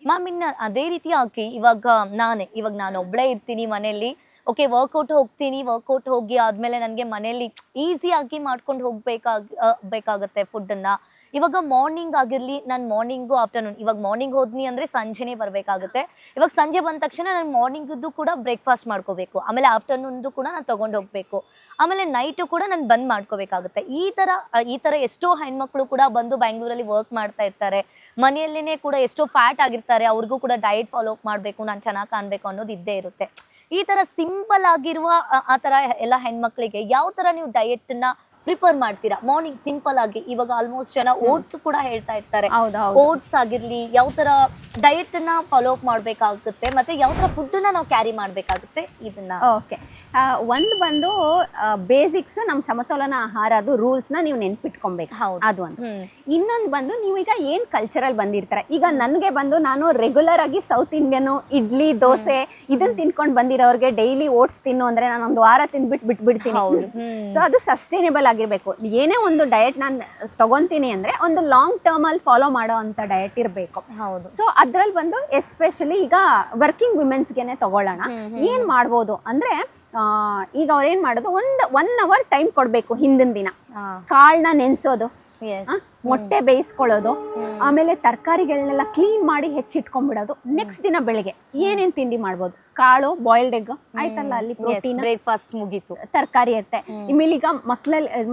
Ma'am ಇನ್ನು ಅದೇ ರೀತಿ ಆಗಿ ಇವಾಗ ನಾನು ಒಬ್ಳೇ ಇರ್ತೀನಿ ಮನೆಯಲ್ಲಿ. ಓಕೆ, ವರ್ಕೌಟ್ ಹೋಗ್ತೀನಿ, ವರ್ಕೌಟ್ ಹೋಗಿ ಆದ್ಮೇಲೆ ನನಗೆ ಮನೆಯಲ್ಲಿ ಈಸಿಯಾಗಿ ಮಾಡ್ಕೊಂಡು ಬೇಕಾಗತ್ತೆ ಫುಡ್ಡನ್ನ. ಇವಾಗ ಮಾರ್ನಿಂಗ್ ಆಗಿರ್ಲಿ, ನಾನು ಮಾರ್ನಿಂಗು ಆಫ್ಟರ್ನೂನ್, ಇವಾಗ ಮಾರ್ನಿಂಗ್ ಹೋದ್ನಿ ಅಂದ್ರೆ ಸಂಜೆನೆ ಬರ್ಬೇಕಾಗುತ್ತೆ. ಇವಾಗ ಸಂಜೆ ಬಂದ ತಕ್ಷಣ ನಾನು ಮಾರ್ನಿಂಗ್ದು ಕೂಡ ಬ್ರೇಕ್ಫಾಸ್ಟ್ ಮಾಡ್ಕೋಬೇಕು, ಆಮೇಲೆ ಆಫ್ಟರ್ನೂನ್ದು ಕೂಡ ನಾನು ತಗೊಂಡು ಹೋಗ್ಬೇಕು, ಆಮೇಲೆ ನೈಟು ಕೂಡ ನಾನು ಬಂದ್ ಮಾಡ್ಕೋಬೇಕಾಗುತ್ತೆ. ಈ ತರ ಎಷ್ಟೋ ಹೆಣ್ಮಕ್ಳು ಕೂಡ ಬಂದು ಬ್ಯಾಂಗ್ಳೂರಲ್ಲಿ ವರ್ಕ್ ಮಾಡ್ತಾ ಇರ್ತಾರೆ. ಮನೆಯಲ್ಲೇನೆ ಕೂಡ ಎಷ್ಟೋ ಫ್ಯಾಟ್ ಆಗಿರ್ತಾರೆ, ಅವ್ರಿಗೂ ಕೂಡ ಡಯಟ್ ಫಾಲೋ ಅಪ್ ಮಾಡ್ಬೇಕು, ನಾನು ಚೆನ್ನಾಗಿ ಕಾಣ್ಬೇಕು ಅನ್ನೋದು ಇದ್ದೇ ಇರುತ್ತೆ. ಈ ತರ ಸಿಂಪಲ್ ಆಗಿರುವ ಆ ತರ ಎಲ್ಲ ಹೆಣ್ಮಕ್ಳಿಗೆ ಯಾವ ತರ ನೀವು ಡಯಟ್ ನ ಪ್ರಿಫರ್ ಮಾಡ್ತೀರಾ? ಮಾರ್ನಿಂಗ್ ಸಿಂಪಲ್ ಆಗಿ ಇವಾಗ ಆಲ್ಮೋಸ್ಟ್ ಜನ ಓಟ್ಸ್ ಕೂಡ ಹೇಳ್ತಾ ಇರ್ತಾರೆ. ಓಟ್ಸ್ ಆಗಿರ್ಲಿ, ಯಾವ ತರ ಡಯಟ್ ನ ಫಾಲೋ ಅಪ್ ಮಾಡ್ಬೇಕಾಗುತ್ತೆ, ಮತ್ತೆ ಯಾವ ತರ ಫುಡ್ ನ ನಾವು ಕ್ಯಾರಿ ಮಾಡ್ಬೇಕಾಗುತ್ತೆ ಇದನ್ನ? ಓಕೆ, ಒಂದು ಬಂದು ಬೇಸಿಕ್ಸ್ ನಮ್ಮ ಸಮತೋಲನ ಆಹಾರ ಅದು ರೂಲ್ಸ್ ನ ನೀವು ನೆನ್ಪಿಟ್ಕೊಬೇಕು, ಅದು ಒಂದು. ಇನ್ನೊಂದು ಬಂದು ನೀವೀಗ ಏನ್ ಕಲ್ಚರಲ್ ಬಂದಿರ್ತಾರೆ, ಈಗ ನನ್ಗೆ ಬಂದು ನಾನು ರೆಗ್ಯುಲರ್ ಆಗಿ ಸೌತ್ ಇಂಡಿಯನ್ ಇಡ್ಲಿ ದೋಸೆ ಇದನ್ನ ತಿನ್ಕೊಂಡು ಬಂದಿರೋರ್ಗೆ ಡೈಲಿ ಓಟ್ಸ್ ತಿನ್ನು ಅಂದ್ರೆ ನಾನು ಒಂದು ವಾರ ತಿಂದ್ಬಿಟ್ಟು ಬಿಟ್ಬಿಡ್ತೀನಿ. ಸೊ ಅದು ಸಸ್ಟೈನೇಬಲ್ ಆಗಿರ್ಬೇಕು. ಏನೇ ಒಂದು ಡಯಟ್ ನಾನು ತಗೊಂತೀನಿ ಅಂದ್ರೆ ಒಂದು ಲಾಂಗ್ ಟರ್ಮ್ ಅಲ್ಲಿ ಫಾಲೋ ಮಾಡೋ ಅಂತ ಡಯಟ್ ಇರಬೇಕು. ಸೊ ಅದ್ರಲ್ಲಿ ಬಂದು ಎಸ್ಪೆಷಲಿ ಈಗ ವರ್ಕಿಂಗ್ ವಿಮೆನ್ಸ್ಗೆನೆ ತಗೊಳ್ಳೋಣ. ಏನ್ ಮಾಡ್ಬೋದು ಅಂದ್ರೆ ಈಗ ಅವ್ರ ಏನ್ ಮಾಡೋದು, 1 hour ಟೈಮ್ ಕೊಡ್ಬೇಕು. ಹಿಂದಿನ ದಿನ ಕಾಳನ್ನ ನೆನ್ಸೋದು, ಮೊಟ್ಟೆ ಬೇಯಿಸ್ಕೊಳ್ಳೋದು, ಆಮೇಲೆ ತರಕಾರಿಗಳನ್ನೆಲ್ಲ ಕ್ಲೀನ್ ಮಾಡಿ ಹೆಚ್ಚಿಟ್ಕೊಂಡ್ಬಿಡೋದು. ನೆಕ್ಸ್ಟ್ ದಿನ ಬೆಳಿಗ್ಗೆ ಏನೇನ್ ತಿಂಡಿ ಮಾಡ್ಬೋದು, ಕಾಳು, ಬಾಯ್ಲ್ಡ್ ಎಗ್ ಆಯ್ತಲ್ಲ, ಅಲ್ಲಿ ಪ್ರೋಟೀನ್, ಬ್ರೇಕ್ಫಾಸ್ಟ್ ಮುಗೀತು, ತರಕಾರಿ ಇರುತ್ತೆ. ಇಮೇಲೆ ಈಗ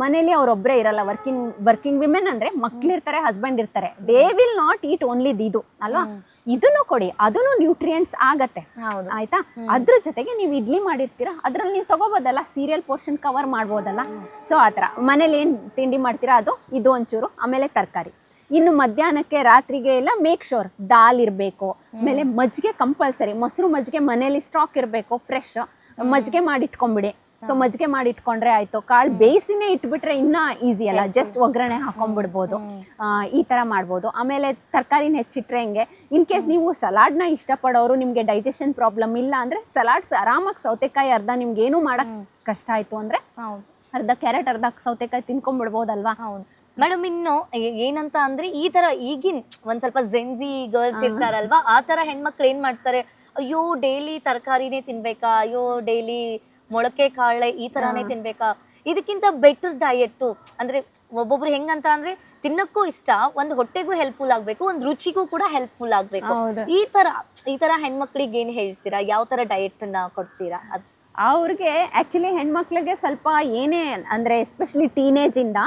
ಮನೇಲಿ ಅವ್ರೊಬ್ರೇ ಇರಲ್ಲ, ವರ್ಕಿಂಗ್ ವಿಮೆನ್ ಅಂದ್ರೆ ಮಕ್ಳಿರ್ತಾರೆ, ಹಸ್ಬೆಂಡ್ ಇರ್ತಾರೆ. They will not eat only ಇದು ಅಲ್ವಾ, ಇದನ್ನು ಕೊಡಿ, ಅದನ್ನು ನ್ಯೂಟ್ರಿಯೆಂಟ್ಸ್ ಆಗತ್ತೆ, ಆಯ್ತಾ. ಅದ್ರ ಜೊತೆಗೆ ನೀವು ಇಡ್ಲಿ ಮಾಡಿರ್ತೀರಾ, ಅದ್ರಲ್ಲಿ ನೀವು ತಗೋಬೋದಲ್ಲ, ಸೀರಿಯಲ್ ಪೋರ್ಷನ್ ಕವರ್ ಮಾಡ್ಬೋದಲ್ಲ. ಸೊ ಆತರ ಮನೇಲಿ ಏನ್ ತಿಂಡಿ ಮಾಡ್ತೀರಾ ಅದು, ಇದು ಒಂಚೂರು, ಆಮೇಲೆ ತರಕಾರಿ. ಇನ್ನು ಮಧ್ಯಾಹ್ನಕ್ಕೆ ರಾತ್ರಿಗೆ ಎಲ್ಲ ಮೇಕ್ ಶೋರ್ ದಾಲ್ ಇರಬೇಕು, ಆಮೇಲೆ ಮಜ್ಜಿಗೆ ಕಂಪಲ್ಸರಿ, ಮೊಸರು ಮಜ್ಜಿಗೆ ಮನೇಲಿ ಸ್ಟಾಕ್ ಇರಬೇಕು, ಫ್ರೆಶ್ ಮಜ್ಜಿಗೆ ಮಾಡಿ ಇಟ್ಕೊಂಡ್ಬಿಡಿ. ಸೊ ಮಜ್ಜಿಗೆ ಮಾಡಿ ಇಟ್ಕೊಂಡ್ರೆ ಆಯ್ತು. ಕಾಳು ಬೇಯಿಸಿನೇ ಇಟ್ಬಿಟ್ರೆ ಇನ್ನ ಈಸಿ ಅಲ್ಲ, ಜಸ್ಟ್ ಒಗ್ಗರಣೆ ಹಾಕೊಂಡ್ಬಿಡ್ಬೋದು. ಈ ತರ ಮಾಡ್ಬೋದು. ಆಮೇಲೆ ತರಕಾರಿನ ಹೆಚ್ಚಿಟ್ರೆ ಹೆಂಗೆ, ಇನ್ ಕೇಸ್ ನೀವು ಸಲಾಡ್ನ ಇಷ್ಟಪಡೋರು, ನಿಮ್ಗೆ ಡೈಜೆಷನ್ ಪ್ರಾಬ್ಲಮ್ ಇಲ್ಲ ಅಂದ್ರೆ ಸಲಾಡ್ಸ್ ಆರಾಮಾಗಿ ಸೌತೆಕಾಯಿ ಅರ್ಧ, ನಿಮ್ಗೆ ಏನು ಮಾಡಕ್ ಕಷ್ಟ ಆಯ್ತು ಅಂದ್ರೆ ಅರ್ಧ ಕ್ಯಾರೆಟ್, ಅರ್ಧ ಸೌತೆಕಾಯಿ ತಿನ್ಕೊಂಡ್ಬಿಡ್ಬೋದಲ್ವಾ. ಮೇಡಮ್, ಇನ್ನು ಏನಂತ ಅಂದ್ರೆ ಈ ತರ ಈಗಿನ ಒಂದ್ ಸ್ವಲ್ಪ ಜೆನ್ಜಿ ಗರ್ಲ್ಸ್ ಇರ್ತಾರಲ್ವಾ, ಆ ತರ ಹೆಣ್ಮಕ್ಳು ಏನ್ ಮಾಡ್ತಾರೆ, ಅಯ್ಯೋ ಡೈಲಿ ತರಕಾರಿನೇ ತಿನ್ಬೇಕಾ, ಅಯ್ಯೋ ಡೈಲಿ ಮೊಳಕೆ ಕಾಳೆ ಈ ತರಾನೇ ತಿನ್ಬೇಕಾ, ಇದಕ್ಕಿಂತ ಬೆಟರ್ ಡಯಟ್ ಅಂದ್ರೆ ಒಬ್ಬೊಬ್ರು ಹೆಂಗಂತ ಅಂದ್ರೆ ತಿನ್ನಕ್ಕೂ ಇಷ್ಟ, ಒಂದ್ ಹೊಟ್ಟೆಗೂ ಹೆಲ್ಪ್ಫುಲ್ ಆಗ್ಬೇಕು, ಒಂದ್ ರುಚಿಗೂ ಕೂಡ ಹೆಲ್ಪ್ಫುಲ್ ಆಗ್ಬೇಕು. ಈ ತರ ಹೆಣ್ಮಕ್ಳಿಗೆ ಏನ್ ಹೇಳ್ತೀರಾ, ಯಾವ ತರ ಡಯಟ್ ನ ಕೊಡ್ತೀರಾ? ಅವ್ರಿಗೆ ಆಕ್ಚುಲಿ ಹೆಣ್ಮಕ್ಳಿಗೆ ಸ್ವಲ್ಪ ಏನೇ ಅಂದ್ರೆ ಎಸ್ಪೆಷಲಿ ಟೀನೇಜ್ ಇಂದ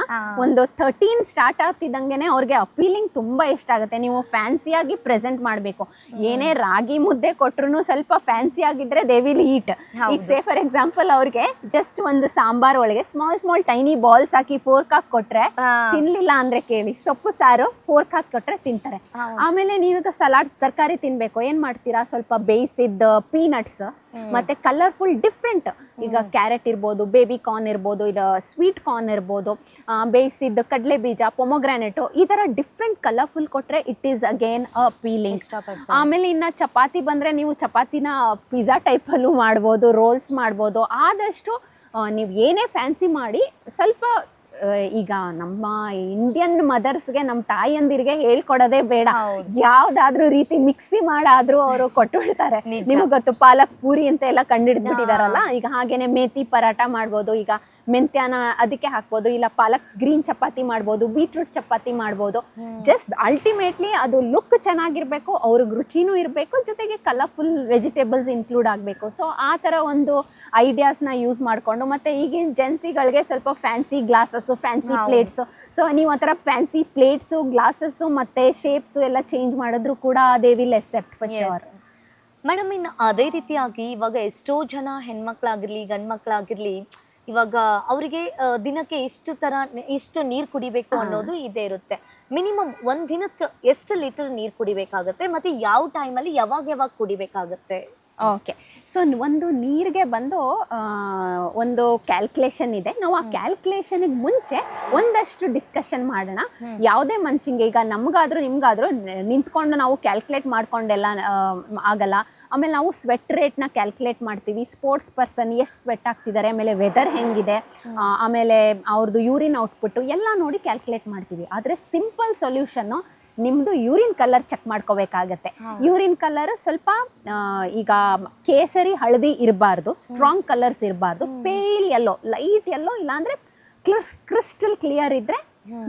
ಒಂದು 13 ಸ್ಟಾರ್ಟ್ ಆಗ್ತಿದ್ದಂಗೆನೆ ಅವ್ರಿಗೆ ಅಪೀಲಿಂಗ್ ತುಂಬಾ ಇಷ್ಟ ಆಗುತ್ತೆ. ನೀವು ಫ್ಯಾನ್ಸಿಯಾಗಿ ಪ್ರೆಸೆಂಟ್ ಮಾಡ್ಬೇಕು. ಏನೇ ರಾಗಿ ಮುದ್ದೆ ಕೊಟ್ರು ಸ್ವಲ್ಪ ಫ್ಯಾನ್ಸಿ ಆಗಿದ್ರೆ ದೇ ವಿಲ್ ಈಟ್. ಈಗ ಸೇ ಫಾರ್ ಎಕ್ಸಾಂಪಲ್ ಅವ್ರಿಗೆ ಜಸ್ಟ್ ಒಂದು ಸಾಂಬಾರ್ ಒಳಗೆ ಸ್ಮಾಲ್ ಟೈನಿ ಬಾಲ್ಸ್ ಹಾಕಿ ಫೋರ್ಕ್ ಹಾಕಿ ಕೊಟ್ರೆ ತಿನ್ಲಿಲ್ಲ ಅಂದ್ರೆ ಕೇಳಿ, ಸೊಪ್ಪು ಸಾರು ಫೋರ್ಕ್ ಹಾಕಿ ಕೊಟ್ರೆ ತಿಂತಾರೆ. ಆಮೇಲೆ ನೀವು ಸಲಾಡ್ ತರಕಾರಿ ತಿನ್ಬೇಕು, ಏನ್ ಮಾಡ್ತೀರಾ, ಸ್ವಲ್ಪ ಬೇಯಿಸಿದ ಪೀನಟ್ಸ್ ಮತ್ತೆ ಕಲರ್ಫುಲ್ ಡಿಫ್ರೆಂಟ್, ಈಗ ಕ್ಯಾರೆಟ್ ಇರ್ಬೋದು, ಬೇಬಿ ಕಾರ್ನ್ ಇರ್ಬೋದು, ಇಲ್ಲ ಸ್ವೀಟ್ ಕಾರ್ನ್ ಇರ್ಬೋದು, ಬೇಯಿಸಿದ ಕಡಲೆ ಬೀಜ, ಪೊಮೊಗ್ರಾನೆಟು, ಈ ತರ ಡಿಫ್ರೆಂಟ್ ಕಲರ್ಫುಲ್ ಕೊಟ್ರೆ ಇಟ್ ಈಸ್ ಅಗೇನ್ ಅಪೀಲಿಂಗ್. ಆಮೇಲೆ ಇನ್ನ ಚಪಾತಿ ಬಂದ್ರೆ ನೀವು ಚಪಾತಿನ ಪಿಜ್ಜಾ ಟೈಪ್ ಅಲ್ಲೂ ಮಾಡ್ಬೋದು, ರೋಲ್ಸ್ ಮಾಡ್ಬೋದು. ಆದಷ್ಟು ನೀವು ಏನೇ ಫ್ಯಾನ್ಸಿ ಮಾಡಿ ಸ್ವಲ್ಪ ಈಗ ನಮ್ಮ ಇಂಡಿಯನ್ ಮದರ್ಸ್ಗೆ, ನಮ್ಮ ತಾಯಿಯಂದಿರಿಗೆ ಹೇಳ್ಕೊಡೋದೇ ಬೇಡ, ಯಾವ್ದಾದ್ರೂ ರೀತಿ ಮಿಕ್ಸಿ ಮಾಡಾದ್ರೂ ಅವರು ಕೊಟ್ಟು ಬಿಡ್ತಾರೆ. ನಿಮ್ಗೆ ಗೊತ್ತು, ಪಾಲಕ್ ಪೂರಿ ಅಂತ ಎಲ್ಲ ಕಂಡಿಡ್ಬಿಟ್ಟಿದಾರಲ್ಲ, ಈಗ ಹಾಗೇನೆ ಮೇಥಿ ಪರಾಟ ಮಾಡ್ಬೋದು, ಈಗ ಮೆಂತ್ಯಾನ ಅದಕ್ಕೆ ಹಾಕ್ಬೋದು, ಇಲ್ಲ ಪಾಲಕ್ ಗ್ರೀನ್ ಚಪಾತಿ ಮಾಡ್ಬೋದು, ಬೀಟ್ರೂಟ್ ಚಪಾತಿ ಮಾಡ್ಬೋದು. ಜಸ್ಟ್ ಅಲ್ಟಿಮೇಟ್ಲಿ ಅದು ಲುಕ್ ಚೆನ್ನಾಗಿರ್ಬೇಕು, ಅವ್ರಿಗೆ ರುಚಿನೂ ಇರಬೇಕು, ಜೊತೆಗೆ ಕಲರ್ಫುಲ್ ವೆಜಿಟೇಬಲ್ಸ್ ಇನ್ಕ್ಲೂಡ್ ಆಗಬೇಕು. ಸೊ ಆ ಥರ ಒಂದು ಐಡಿಯಾಸ್ನ ಯೂಸ್ ಮಾಡಿಕೊಂಡು, ಮತ್ತೆ ಈಗಿನ ಜೆನ್ಸಿಗಳಿಗೆ ಸ್ವಲ್ಪ fancy glasses, fancy plates. So ನೀವು ಆ ಥರ ಫ್ಯಾನ್ಸಿ ಪ್ಲೇಟ್ಸು, ಗ್ಲಾಸಸ್ಸು ಮತ್ತೆ ಶೇಪ್ಸು ಎಲ್ಲ ಚೇಂಜ್ ಮಾಡಿದ್ರು ಕೂಡ they will accept for sure. Madam, ಇನ್ನು ಅದೇ ರೀತಿಯಾಗಿ ಇವಾಗ ಎಷ್ಟೋ ಜನ ಹೆಣ್ಮಕ್ಳಾಗಿರ್ಲಿ ಗಂಡ್ಮಕ್ಳಾಗಿರ್ಲಿ, ಇವಾಗ ಅವರಿಗೆ ದಿನಕ್ಕೆ ಇಷ್ಟು ನೀರು ಕುಡಿಬೇಕು ಅನ್ನೋದು ಇದೇ ಇರುತ್ತೆ. ಮಿನಿಮಮ್ ಒಂದ್ ದಿನಕ್ಕೆ ಎಷ್ಟು ಲೀಟರ್ ನೀರು ಕುಡಿಬೇಕಾಗತ್ತೆ, ಮತ್ತೆ ಯಾವ ಟೈಮಲ್ಲಿ ಯಾವಾಗ ಕುಡಿಬೇಕಾಗತ್ತೆ? ಓಕೆ, ಸೊ ಒಂದು ನೀರಿಗೆ ಬಂದು ಒಂದು ಕ್ಯಾಲ್ಕುಲೇಷನ್ ಇದೆ. ನಾವು ಆ ಕ್ಯಾಲ್ಕುಲೇಷನ್ಗೆ ಮುಂಚೆ ಒಂದಷ್ಟು ಡಿಸ್ಕಷನ್ ಮಾಡೋಣ. ಯಾವುದೇ ಮನುಷ್ಯಂಗೆ, ಈಗ ನಮ್ಗಾದ್ರೂ ನಿಮ್ಗಾದ್ರೂ ನಿಂತ್ಕೊಂಡು ನಾವು ಕ್ಯಾಲ್ಕುಲೇಟ್ ಮಾಡ್ಕೊಂಡೆಲ್ಲ ಆಗಲ್ಲ. ಆಮೇಲೆ ನಾವು ಸ್ವೆಟ್ ರೇಟ್ನ ಕ್ಯಾಲ್ಕುಲೇಟ್ ಮಾಡ್ತೀವಿ, ಸ್ಪೋರ್ಟ್ಸ್ ಪರ್ಸನ್ ಎಷ್ಟು ಸ್ವೆಟ್ ಆಗ್ತಿದ್ದಾರೆ, ಆಮೇಲೆ ವೆದರ್ ಹೆಂಗಿದೆ, ಆಮೇಲೆ ಅವ್ರದ್ದು ಯೂರಿನ್ ಔಟ್ಪುಟ್ಟು ಎಲ್ಲ ನೋಡಿ ಕ್ಯಾಲ್ಕುಲೇಟ್ ಮಾಡ್ತೀವಿ. ಆದರೆ ಸಿಂಪಲ್ ಸೊಲ್ಯೂಷನ್ನು ನಿಮ್ಮದು ಯೂರಿನ್ ಕಲರ್ ಚೆಕ್ ಮಾಡ್ಕೋಬೇಕಾಗತ್ತೆ. ಯೂರಿನ್ ಕಲರ್ ಸ್ವಲ್ಪ ಈಗ ಕೇಸರಿ ಹಳದಿ ಇರಬಾರ್ದು, ಸ್ಟ್ರಾಂಗ್ ಕಲರ್ಸ್ ಇರಬಾರ್ದು, ಪೇಲ್ ಯೆಲ್ಲೋ, ಲೈಟ್ ಯೆಲ್ಲೋ, ಇಲ್ಲಾಂದ್ರೆ ಕ್ರಿಸ್ಟಲ್ ಕ್ಲಿಯರ್ ಇದ್ರೆ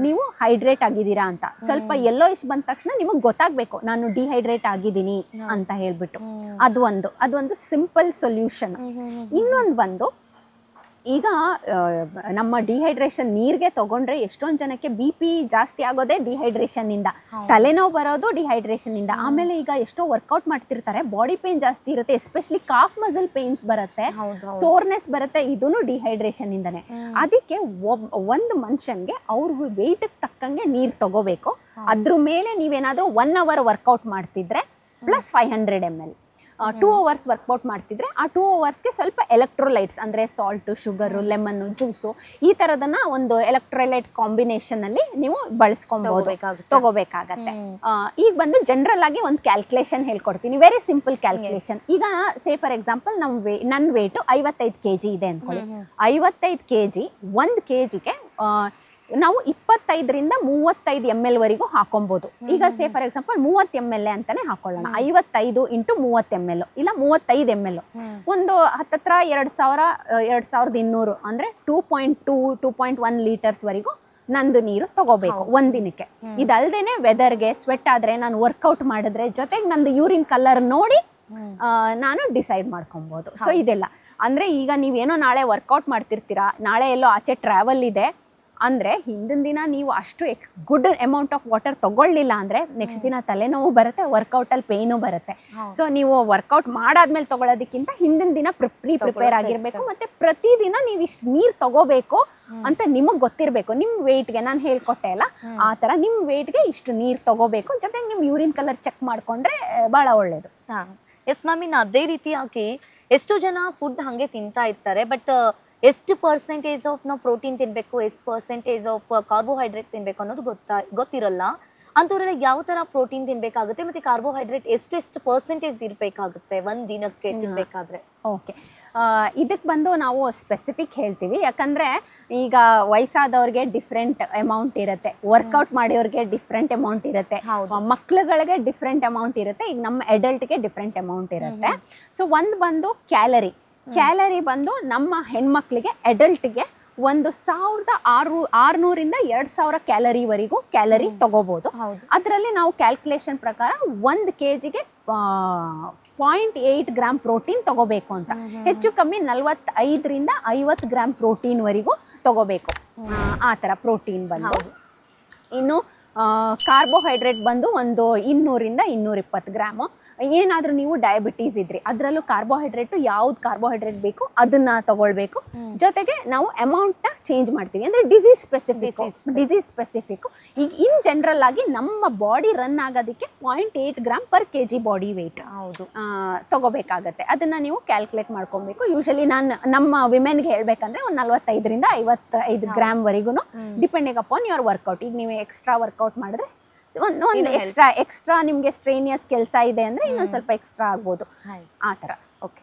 ನೀವು ಹೈಡ್ರೇಟ್ ಆಗಿದ್ದೀರಾ ಅಂತ. ಸ್ವಲ್ಪ ಎಲ್ಲೋ ಇಷ್ಟು ಬಂದ ತಕ್ಷಣ ನಿಮಗೆ ಗೊತ್ತಾಗಬೇಕು ನಾನು ಡಿಹೈಡ್ರೇಟ್ ಆಗಿದ್ದೀನಿ ಅಂತ ಹೇಳ್ಬಿಟ್ಟು. ಅದೊಂದು ಸಿಂಪಲ್ ಸೊಲ್ಯೂಷನ್. ಇನ್ನೊಂದು ಬಂದು, ಈಗ ನಮ್ಮ ಡಿಹೈಡ್ರೇಷನ್ ನೀರಿಗೆ ತಗೊಂಡ್ರೆ ಎಷ್ಟೊಂದು ಜನಕ್ಕೆ BP ಜಾಸ್ತಿ ಆಗೋದೇ ಡಿಹೈಡ್ರೇಷನ್ ಇಂದ, ತಲೆನೋವು ಬರೋದು ಡಿಹೈಡ್ರೇಷನ್ ಇಂದ. ಆಮೇಲೆ ಈಗ ಎಷ್ಟೋ ವರ್ಕೌಟ್ ಮಾಡ್ತಿರ್ತಾರೆ, ಬಾಡಿ ಪೇನ್ ಜಾಸ್ತಿ ಇರುತ್ತೆ, ಎಸ್ಪೆಷಲಿ ಕಾಫ್ ಮಸಲ್ ಪೇನ್ಸ್ ಬರುತ್ತೆ, ಸೋರ್ನೆಸ್ ಬರುತ್ತೆ, ಇದೂನು ಡಿಹೈಡ್ರೇಷನ್ ಇಂದಾನೆ. ಅದಕ್ಕೆ ಒಂದು ಮನುಷ್ಯನ್ಗೆ ಅವ್ರ ವೆಯ್ಟ್ ತಕ್ಕಂಗೆ ನೀರು ತಗೋಬೇಕು. ಅದ್ರ ಮೇಲೆ ನೀವೇನಾದ್ರೂ 1 hour ವರ್ಕೌಟ್ ಮಾಡ್ತಿದ್ರೆ ಪ್ಲಸ್ 500 ml, 2 hours ವರ್ಕೌಟ್ ಮಾಡ್ತಿದ್ರೆ ಆ 2 hours ಸ್ವಲ್ಪ ಎಲೆಕ್ಟ್ರೋಲೈಟ್ಸ್ ಅಂದ್ರೆ ಸಾಲ್ಟ್, ಶುಗರು, ಲೆಮನ್, ಜ್ಯೂಸು, ಈ ತರದನ್ನ ಒಂದು ಎಲೆಕ್ಟ್ರೋಲೈಟ್ ಕಾಂಬಿನೇಷನ್ ಅಲ್ಲಿ ನೀವು ಬಳಸ್ಕೊಬಹುದು, ತಗೋಬೇಕಾಗತ್ತೆ. ಈಗ ಬಂದು ಜನರಲ್ ಆಗಿ ಒಂದು ಕ್ಯಾಲ್ಕುಲೇಷನ್ ಹೇಳ್ಕೊಡ್ತೀನಿ, ವೆರಿ ಸಿಂಪಲ್ ಕ್ಯಾಲ್ಕುಲೇಷನ್. ಈಗ ಸೇ ಫಾರ್ ಎಕ್ಸಾಂಪಲ್ ನನ್ನ ವೇಟ್ 55 kg ಇದೆ ಅನ್ಕೊಳ್ಳಿ. 55 kg, 1 kgಗೆ ನಾವು 25ರಿಂದ 35 ml ವರೆಗೂ ಹಾಕೊಬಹುದು. ಈಗ ಸೇ ಫಾರ್ ಎಕ್ಸಾಂಪಲ್ 30 ml ಅಂತಾನೆ ಹಾಕೊಳ್ಳೋಣ. 55 × 30 ml ಇಲ್ಲ 35 ml, ಒಂದು ಹತ್ತತ್ರ 2200 ಅಂದ್ರೆ 2.1 ಲೀಟರ್ಸ್ ವರೆಗೂ ನಂದು ನೀರು ತಗೋಬೇಕು ಒಂದಿನಕ್ಕೆ. ಇದಲ್ದೇನೆ ವೆದರ್ಗೆ ಸ್ವೆಟ್ ಆದ್ರೆ, ನಾನು ವರ್ಕೌಟ್ ಮಾಡಿದ್ರೆ, ಜೊತೆಗೆ ನಂದು ಯೂರಿನ್ ಕಲರ್ ನೋಡಿ ನಾನು ಡಿಸೈಡ್ ಮಾಡ್ಕೊಬಹುದು. ಸೊ ಇದೆಲ್ಲ ಅಂದ್ರೆ ಈಗ ನೀವೇನೋ ನಾಳೆ ವರ್ಕೌಟ್ ಮಾಡ್ತಿರ್ತೀರಾ, ನಾಳೆ ಎಲ್ಲೋ ಆಚೆ ಟ್ರಾವೆಲ್ ಇದೆ ಅಂದ್ರೆ ಹಿಂದಿನ ದಿನ ನೀವು ಅಷ್ಟು ಗುಡ್ ಅಮೌಂಟ್ ಆಫ್ ವಾಟರ್ ತಗೊಳ್ಳಿಲ್ಲ ಅಂದ್ರೆ ನೆಕ್ಸ್ಟ್ ದಿನ ತಲೆನೋವು ಬರುತ್ತೆ, ವರ್ಕೌಟ್ ಅಲ್ಲಿ ಪೇನು ಬರುತ್ತೆ. ಸೊ ನೀವು ವರ್ಕೌಟ್ ಮಾಡಾದ್ಮೇಲೆ ತಗೊಳ್ಳೋದಕ್ಕಿಂತ ಹಿಂದಿನ ದಿನ ಪ್ರಿಪೇರ್ ಆಗಿರ್ಬೇಕು. ಮತ್ತೆ ಪ್ರತಿದಿನ ನೀವು ಇಷ್ಟು ನೀರು ತಗೋಬೇಕು ಅಂತ ನಿಮಗ್ ಗೊತ್ತಿರ್ಬೇಕು. ನಿಮ್ ವೆಯ್ಟ್ಗೆ ನಾನು ಹೇಳ್ಕೊಟ್ಟೆ ಅಲ್ಲ, ಆ ತರ ನಿಮ್ ವೆಯ್ಟ್ಗೆ ಇಷ್ಟು ನೀರು ತಗೋಬೇಕು. ಜೊತೆಗೆ ನಿಮ್ ಯೂರಿನ್ ಕಲರ್ ಚೆಕ್ ಮಾಡ್ಕೊಂಡ್ರೆ ಬಹಳ ಒಳ್ಳೇದು. ಎಸ್ ಮ್ಯಾಮ್, ಇನ್ನು ಅದೇ ರೀತಿಯಾಗಿ ಎಷ್ಟು ಜನ ಫುಡ್ ಹಂಗೆ ತಿಂತಾ ಇರ್ತಾರೆ, ಬಟ್ ಎಷ್ಟು ಪರ್ಸೆಂಟೇಜ್ ಆಫ್ ನಾವು ಪ್ರೋಟೀನ್ ತಿನ್ಬೇಕು, ಎಷ್ಟು ಪರ್ಸೆಂಟೇಜ್ ಆಫ್ ಕಾರ್ಬೋಹೈಡ್ರೇಟ್ ತಿನ್ಬೇಕು ಅನ್ನೋದು ಗೊತ್ತಿರಲ್ಲ. ಅಂಥವ್ರೆಲ್ಲ ಯಾವ ತರ ಪ್ರೋಟೀನ್ ತಿನ್ಬೇಕಾಗುತ್ತೆ, ಮತ್ತೆ ಕಾರ್ಬೋಹೈಡ್ರೇಟ್ ಎಷ್ಟೆಷ್ಟು ಪರ್ಸೆಂಟೇಜ್ ಇರ್ಬೇಕಾಗುತ್ತೆ ಒಂದ್ ದಿನಕ್ಕೆ ತಿನ್ಬೇಕಾದ್ರೆ? ಓಕೆ, ಇದಕ್ಕೆ ಬಂದು ನಾವು ಸ್ಪೆಸಿಫಿಕ್ ಹೇಳ್ತೀವಿ. ಯಾಕಂದ್ರೆ ಈಗ ವಯಸ್ಸಾದವ್ರಿಗೆ ಡಿಫ್ರೆಂಟ್ ಅಮೌಂಟ್ ಇರುತ್ತೆ, ವರ್ಕೌಟ್ ಮಾಡಿಯವ್ರಿಗೆ ಡಿಫ್ರೆಂಟ್ ಅಮೌಂಟ್ ಇರುತ್ತೆ, ಮಕ್ಳುಗಳಿಗೆ ಡಿಫ್ರೆಂಟ್ ಅಮೌಂಟ್ ಇರುತ್ತೆ, ಈಗ ನಮ್ಮ ಅಡಲ್ಟ್ಗೆ ಡಿಫ್ರೆಂಟ್ ಅಮೌಂಟ್ ಇರುತ್ತೆ. ಸೊ ಒಂದು ಬಂದು ಕ್ಯಾಲರಿ ಬಂದು ನಮ್ಮ ಹೆಣ್ಮಕ್ಳಿಗೆ ಅಡಲ್ಟ್ಗೆ 1600ರಿಂದ 2000 ಕ್ಯಾಲರಿ ತಗೋಬಹುದು. ಅದರಲ್ಲಿ ನಾವು ಕ್ಯಾಲ್ಕುಲೇಷನ್ ಪ್ರಕಾರ 1 kgಗೆ 0.8 ಗ್ರಾಮ್ ಪ್ರೋಟೀನ್ ತಗೋಬೇಕು ಅಂತ. ಹೆಚ್ಚು ಕಮ್ಮಿ 45ರಿಂದ 50 ಗ್ರಾಮ್ ಪ್ರೋಟೀನ್ ವರೆಗೂ ತಗೋಬೇಕು. ಆ ತರ ಪ್ರೋಟೀನ್ ಬಂದು. ಇನ್ನು ಕಾರ್ಬೋಹೈಡ್ರೇಟ್ ಬಂದು ಒಂದು 200ರಿಂದ 220 ಗ್ರಾಮ್. ಏನಾದ್ರೂ ನೀವು ಡಯಾಬಿಟೀಸ್ ಇದ್ರಿ ಅದರಲ್ಲೂ ಕಾರ್ಬೋಹೈಡ್ರೇಟ್, ಯಾವ್ದು ಕಾರ್ಬೋಹೈಡ್ರೇಟ್ ಬೇಕು ಅದನ್ನ ತಗೊಳ್ಬೇಕು. ಜೊತೆಗೆ ನಾವು ಅಮೌಂಟ್ ನ ಚೇಂಜ್ ಮಾಡ್ತೀವಿ, ಅಂದ್ರೆ ಡಿಸೀಸ್ ಸ್ಪೆಸಿಫಿಕ್. ಈಗ ಇನ್ ಜನರಲ್ ಆಗಿ ನಮ್ಮ ಬಾಡಿ ರನ್ ಆಗೋದಕ್ಕೆ 0.8 gram per kg body weight ತಗೋಬೇಕಾಗತ್ತೆ. ಅದನ್ನ ನೀವು ಕ್ಯಾಲ್ಕುಲೇಟ್ ಮಾಡ್ಕೊಬೇಕು. ಯೂಶಲಿ ನಮ್ಮ ವಿಮೆನ್ಗೆ ಹೇಳ್ಬೇಕಂದ್ರೆ ಒಂದು 45ರಿಂದ 55 ಗ್ರಾಮ್ ವರೆಗೂ, ಡಿಪೆಂಡಿಂಗ್ ಅಪಾನ್ ಯುವರ್ ವರ್ಕೌಟ್. ಈಗ ನೀವು ಎಕ್ಸ್ಟ್ರಾ ವರ್ಕೌಟ್ ಮಾಡಿದ್ರೆ ಒಂದು ಎಕ್ಸ್ಟ್ರಾ ನಿಮ್ಗೆ ಸ್ಟ್ರೇನಿಯಸ್ ಕೆಲಸ ಇದೆ ಅಂದ್ರೆ ಇನ್ನೊಂದು ಸ್ವಲ್ಪ ಎಕ್ಸ್ಟ್ರಾ ಆಗ್ಬೋದು, ಆ ತರ. ಓಕೆ.